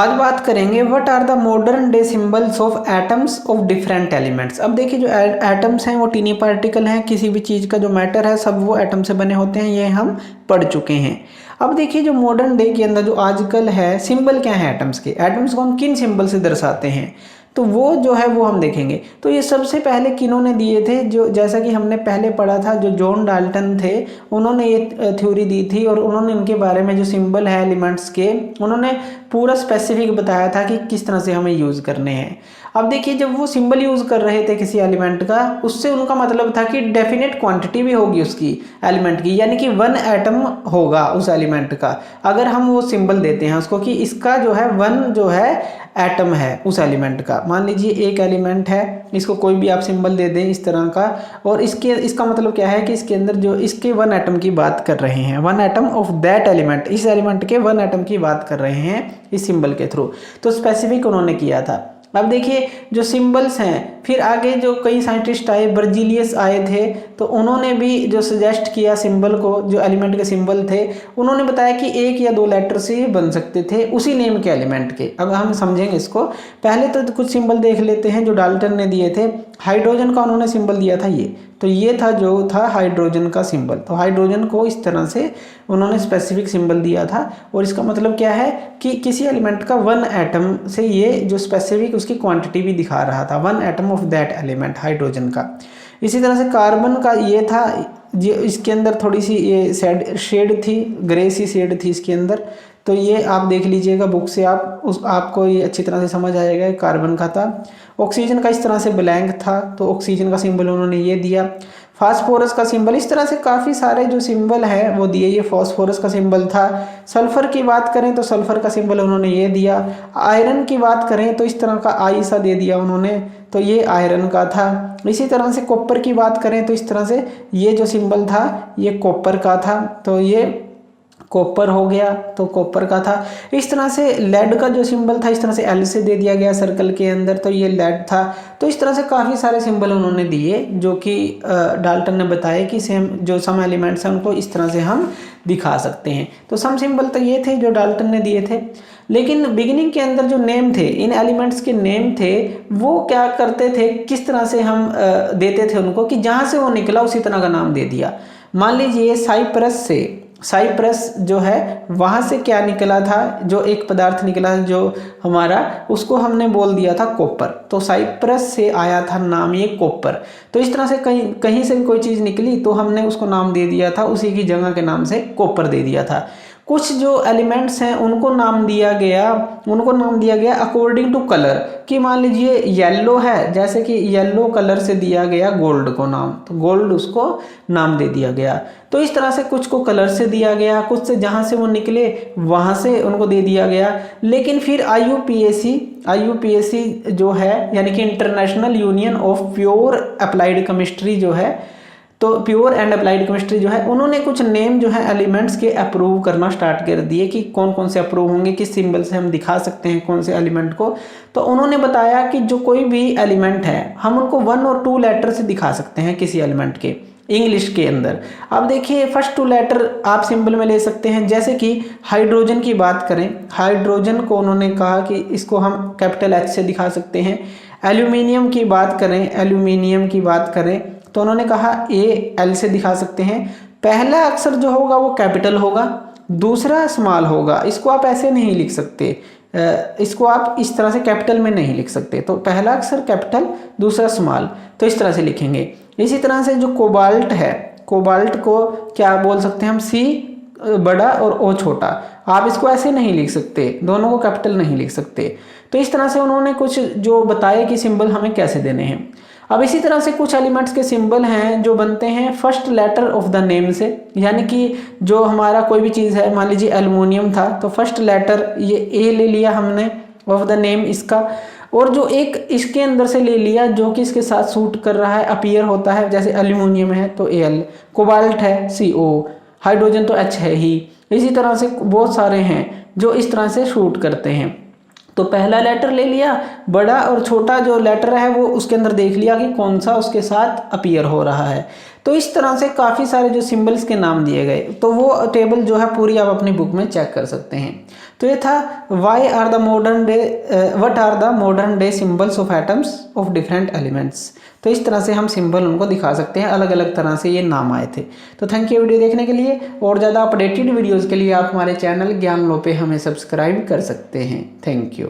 आज बात करेंगे what are the modern day symbols of atoms of different elements. अब देखिए जो एटम्स हैं वो टीनी पार्टिकल हैं, किसी भी चीज़ का जो मैटर है सब वो एटम से बने होते हैं, ये हम पढ़ चुके हैं। अब देखिए जो मॉडर्न डे के अंदर जो आजकल है सिंबल क्या है एटम्स के, एटम्स को हम किन सिंबल से दर्शाते हैं, तो वो जो है वो हम देखेंगे। तो ये सबसे पहले किन्होंने दिए थे, जो जैसा कि हमने पहले पढ़ा था, जो जॉन डाल्टन थे उन्होंने ये थ्योरी दी थी और उन्होंने इनके बारे में जो सिंबल है एलिमेंट्स के उन्होंने पूरा स्पेसिफिक बताया था कि किस तरह से हमें यूज़ करने हैं। अब देखिए जब वो सिंबल यूज़ कर रहे थे किसी एलिमेंट का, उससे उनका मतलब था कि डेफिनेट क्वांटिटी भी होगी उसकी एलिमेंट की, यानी कि 1 एटम होगा उस एलिमेंट का। अगर हम वो सिंबल देते हैं उसको कि इसका जो है 1 जो है एटम है उस एलिमेंट का, मान लीजिए एक एलिमेंट है, इसको कोई भी आप सिंबल दे दें इस तरह का, और इसका मतलब क्या है कि इसके अंदर जो इसके 1 एटम की बात कर रहे हैं, 1 एटम ऑफ दैट एलिमेंट, इस एलिमेंट के 1 एटम की बात कर रहे हैं इस सिंबल के थ्रू। तो स्पेसिफिक उन्होंने किया था। अब देखिए जो सिंबल्स हैं, फिर आगे जो कई साइंटिस्ट आए, बर्जीलियस आए थे, तो उन्होंने भी जो सजेस्ट किया सिंबल को, जो एलिमेंट के सिंबल थे, उन्होंने बताया कि 1 या 2 लेटर से बन सकते थे उसी नेम के एलिमेंट के। अब हम समझेंगे इसको, पहले तो कुछ सिंबल देख लेते हैं जो डाल्टन ने दिए थे। हाइड्रोजन का उन्होंने सिंबल दिया था ये, तो ये था जो था हाइड्रोजन का सिंबल। तो हाइड्रोजन को इस तरह से उन्होंने स्पेसिफिक सिंबल दिया था, और इसका मतलब क्या है कि किसी एलिमेंट का 1 एटम से ये जो स्पेसिफिक उसकी क्वांटिटी भी दिखा रहा था, 1 atom of that element hydrogen का। इसी तरह से कार्बन का ये था, ये इसके अंदर थोड़ी सी ये शेड थी, ग्रे सी शेड थी इसके अंदर, तो ये आप देख लीजिएगा बुक से, आपको ये अच्छी तरह से समझ आएगा। कार्बन का था। ऑक्सीजन का इस तरह से ब्लैंक था, तो ऑक्सीजन का सिंबल उन्होंने ये दिया। फास्फोरस का सिंबल, इस तरह से काफ़ी सारे जो सिंबल हैं वो दिए। ये फास्फोरस का सिंबल था। सल्फर की बात करें तो सल्फर का सिंबल उन्होंने ये दिया। आयरन की बात करें तो इस तरह का आई सा दे दिया उन्होंने, तो ये आयरन का था। इसी तरह से कॉपर की बात करें तो इस तरह से ये जो सिंबल था ये कॉपर का था, तो ये कॉपर हो गया, तो कॉपर का था। इस तरह से लेड का जो सिंबल था इस तरह से एल से दे दिया गया सर्कल के अंदर, तो ये लेड था। तो इस तरह से काफ़ी सारे सिंबल उन्होंने दिए, जो कि डाल्टन ने बताया कि सम एलिमेंट्स हैं उनको इस तरह से हम दिखा सकते हैं। तो सम सिंबल तो ये थे जो डाल्टन ने दिए थे। लेकिन बिगिनिंग के अंदर जो नेम थे, इन एलिमेंट्स के नेम थे, वो क्या करते थे, किस तरह से हम देते थे उनको कि जहाँ से वो निकला उसी तरह का नाम दे दिया। मान लीजिए साइप्रस जो है वहाँ से क्या निकला था, जो एक पदार्थ निकला जो हमारा, उसको हमने बोल दिया था कॉपर, तो साइप्रस से आया था नाम ये कॉपर। तो इस तरह से कहीं से भी कोई चीज़ निकली तो हमने उसको नाम दे दिया था, उसी की जगह के नाम से कॉपर दे दिया था। कुछ जो एलिमेंट्स हैं उनको नाम दिया गया अकॉर्डिंग टू कलर, कि मान लीजिए येलो है, जैसे कि येलो कलर से दिया गया गोल्ड को नाम, तो गोल्ड उसको नाम दे दिया गया। तो इस तरह से कुछ को कलर से दिया गया, कुछ से जहाँ से वो निकले वहाँ से उनको दे दिया गया। लेकिन फिर IUPAC जो है, यानी कि international union of pure applied chemistry जो है, तो प्योर एंड अप्लाइड केमिस्ट्री जो है, उन्होंने कुछ नेम जो है एलिमेंट्स के अप्रूव करना स्टार्ट कर दिए कि कौन कौन से अप्रूव होंगे, किस सिंबल से हम दिखा सकते हैं कौन से एलिमेंट को। तो उन्होंने बताया कि जो कोई भी एलिमेंट है हम उनको 1 और 2 लेटर से दिखा सकते हैं किसी एलिमेंट के, इंग्लिश के अंदर। अब देखिए फर्स्ट 2 लेटर आप सिंबल में ले सकते हैं, जैसे कि हाइड्रोजन की बात करें, हाइड्रोजन को उन्होंने कहा कि इसको हम कैपिटल H से दिखा सकते हैं। एल्यूमिनियम की बात करें तो उन्होंने कहा AL से दिखा सकते हैं। पहला अक्षर जो होगा वो कैपिटल होगा, दूसरा स्मॉल होगा। इसको आप ऐसे नहीं लिख सकते, इसको आप इस तरह से कैपिटल में नहीं लिख सकते। तो पहला अक्षर कैपिटल, दूसरा स्मॉल, तो इस तरह से लिखेंगे। इसी तरह से जो कोबाल्ट है, कोबाल्ट को क्या बोल सकते हैं हम, C बड़ा और O छोटा। आप इसको ऐसे नहीं लिख सकते, दोनों को कैपिटल नहीं लिख सकते। तो इस तरह से उन्होंने कुछ जो बताया कि सिंबल हमें कैसे देने हैं। अब इसी तरह से कुछ एलिमेंट्स के सिंबल हैं जो बनते हैं first letter of the name से, यानी कि जो हमारा कोई भी चीज़ है, मान लीजिए एल्युमिनियम था तो फर्स्ट लेटर ये A ले लिया हमने ऑफ द नेम इसका, और जो एक इसके अंदर से ले लिया जो कि इसके साथ सूट कर रहा है, अपीयर होता है, जैसे एल्युमिनियम है तो Al, कोबाल्ट है CO, हाइड्रोजन तो H है ही। इसी तरह से बहुत सारे हैं जो इस तरह से शूट करते हैं। तो पहला लेटर ले लिया, बड़ा और छोटा जो लेटर है वो उसके अंदर देख लिया कि कौन सा उसके साथ अपीयर हो रहा है। तो इस तरह से काफ़ी सारे जो सिंबल्स के नाम दिए गए, तो वो टेबल जो है पूरी आप अपनी बुक में चेक कर सकते हैं। तो ये था what are the modern day symbols of atoms of different elements. तो इस तरह से हम सिंबल उनको दिखा सकते हैं, अलग अलग तरह से ये नाम आए थे। तो थैंक यू वीडियो देखने के लिए। और ज़्यादा अपडेटेड वीडियोज़ के लिए आप हमारे चैनल ज्ञान लो पे हमें सब्सक्राइब कर सकते हैं। Thank you.